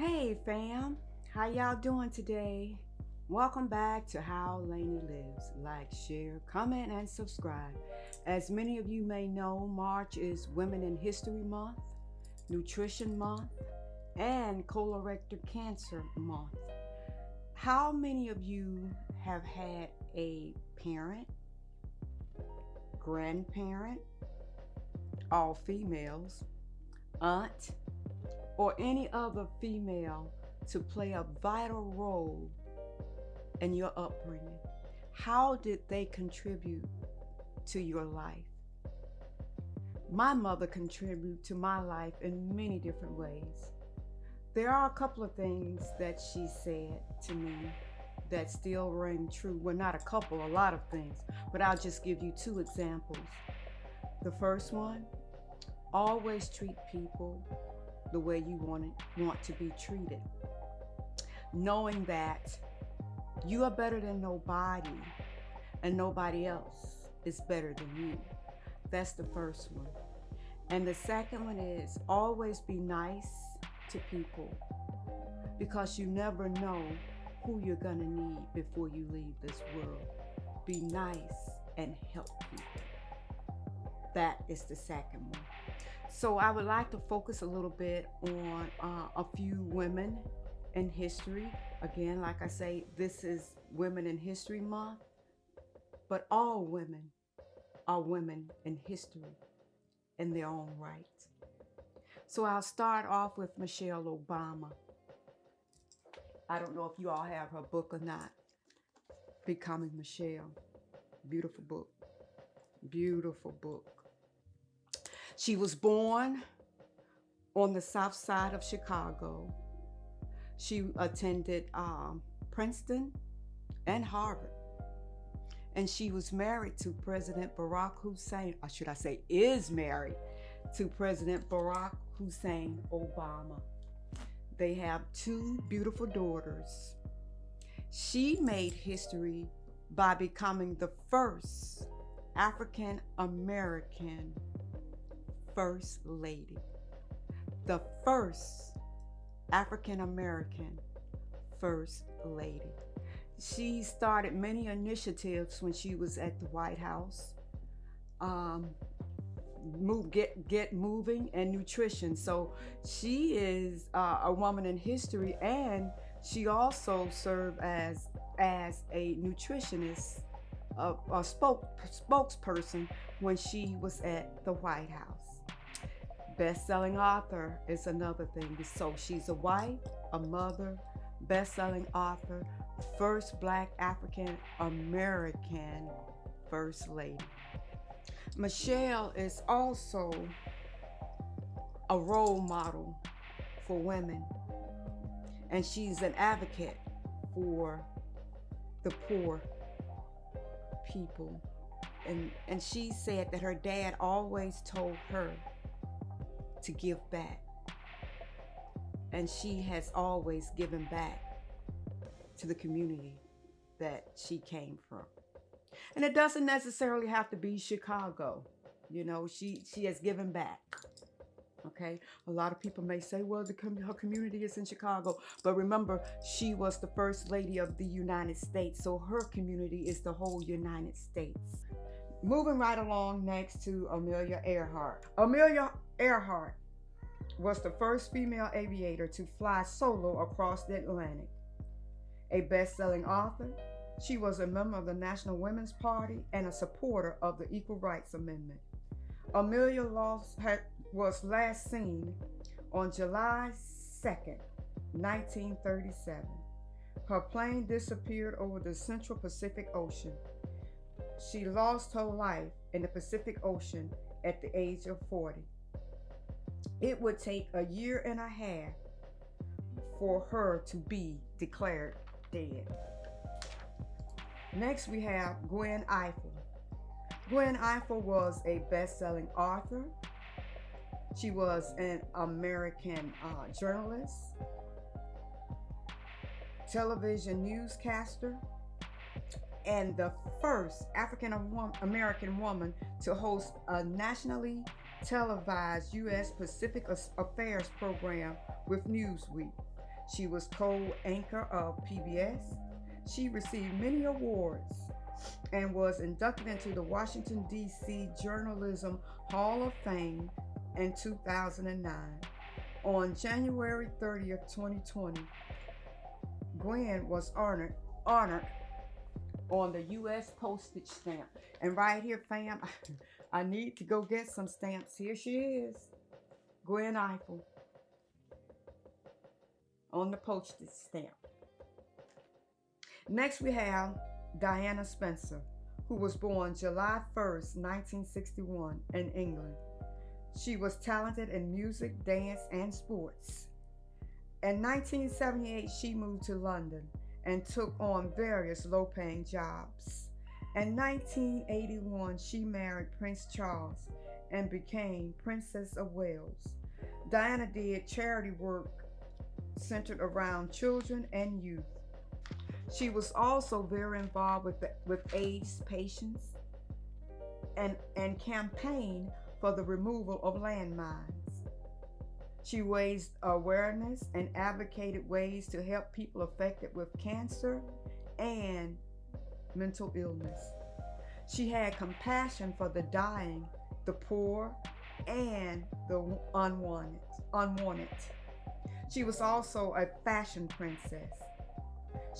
Hey fam, how y'all doing today? Welcome back to How Laney Lives. Like, share, comment, and subscribe. As many of you may know, March is Women in History Month, Nutrition Month, and Colorectal Cancer Month. How many of you have had a parent, grandparent, all females, aunt, or any other female to play a vital role in your upbringing? How did they contribute to your life? My mother contributed to my life in many different ways. There are a couple of things that she said to me that still ring true. Well, not a couple, a lot of things, but I'll just give you two examples. The first one, always treat people the way you want to be treated, knowing that you are better than nobody and nobody else is better than you. That's the first one. And the second one is always be nice to people, because you never know who you're gonna need before you leave this world. Be nice and help people. That is the second one. So I would like to focus a little bit on a few women in history. Again, like I say, this is Women in History Month, but all women are women in history in their own right. So I'll start off with Michelle Obama. I don't know if you all have her book or not, Becoming Michelle. Beautiful book. Beautiful book. She was born on the south side of Chicago. She attended Princeton and Harvard. And she was married to President Barack Hussein, or should I say is married to President Barack Hussein Obama. They have two beautiful daughters. She made history by becoming the first African American First Lady. The first African American First Lady. She started many initiatives when she was at the White House. Get moving and nutrition. So she is a woman in history, and she also served as a nutritionist, a spokesperson when she was at the White House. Best-selling author is another thing. So she's a wife, a mother, best-selling author, first Black African American First Lady. Michelle is also a role model for women, and she's an advocate for the poor people. And she said that her dad always told her to give back, and she has always given back to the community that she came from. And it doesn't necessarily have to be Chicago. You know, she has given back. Okay, a lot of people may say, well, her community is in Chicago, but remember, she was the first lady of the United States, so her community is the whole United States. Moving right along next to Amelia Earhart. Amelia Earhart was the first female aviator to fly solo across the Atlantic. A best-selling author, she was a member of the National Women's Party and a supporter of the Equal Rights Amendment. Amelia was last seen on July 2nd, 1937. Her plane disappeared over the Central Pacific Ocean. She lost her life in the Pacific Ocean at the age of 40. It would take a year and a half for her to be declared dead. Next, we have Gwen Ifill. Gwen Ifill was a best-selling author. She was an American journalist, television newscaster, and the first African American woman to host a nationally televised U.S. Pacific Affairs program with Newsweek. She was co-anchor of PBS. She received many awards and was inducted into the Washington, D.C. Journalism Hall of Fame in 2009. On January 30th, 2020, Gwen was honored on the U.S. postage stamp. And right here, fam, I need to go get some stamps. Here she is, Gwen Ifill, on the postage stamp. Next, we have Diana Spencer, who was born July 1st, 1961 in England. She was talented in music, dance, and sports. In 1978, she moved to London and took on various low-paying jobs. In 1981, she married Prince Charles and became Princess of Wales. Diana did charity work centered around children and youth. She was also very involved with AIDS patients and campaigned for the removal of landmines. She raised awareness and advocated ways to help people affected with cancer and mental illness. She had compassion for the dying, the poor, and the unwanted. She was also a fashion princess.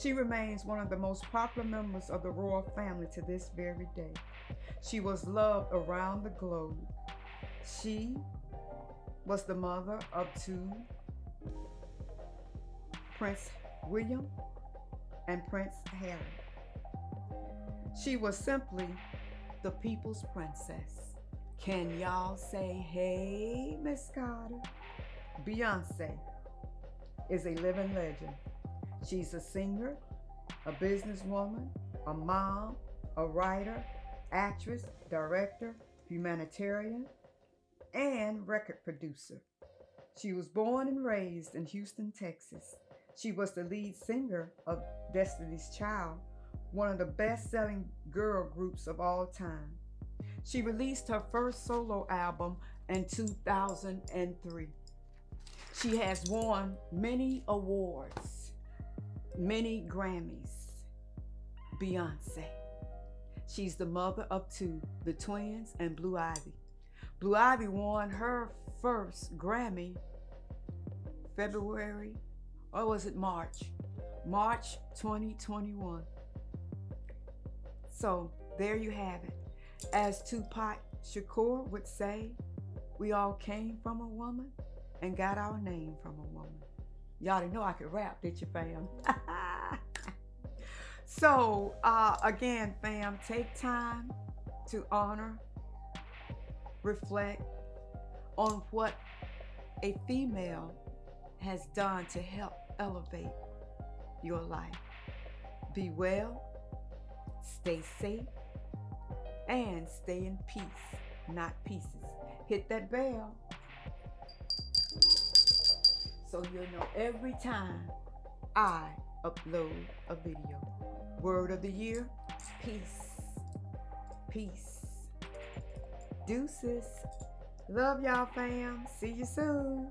She remains one of the most popular members of the royal family to this very day. She was loved around the globe. She was the mother of two, Prince William and Prince Harry. She was simply the people's princess. Can y'all say, hey, Miss Carter? Beyonce is a living legend. She's a singer, a businesswoman, a mom, a writer, actress, director, humanitarian, and record producer. She was born and raised in Houston, Texas. She was the lead singer of Destiny's Child, one of the best-selling girl groups of all time. She released her first solo album in 2003. She has won many awards, many Grammys. Beyonce. She's the mother of two, the twins and Blue Ivy. Blue Ivy won her first Grammy February, or was it March? March 2021. So there you have it. As Tupac Shakur would say, we all came from a woman and got our name from a woman. Y'all didn't know I could rap, did you, fam? So, again, fam, take time to honor, reflect on what a female has done to help elevate your life. Be well, stay safe, and stay in peace, not pieces. Hit that bell so you'll know every time I upload a video. Word of the year, peace. Peace. Deuces. Love y'all, fam. See you soon.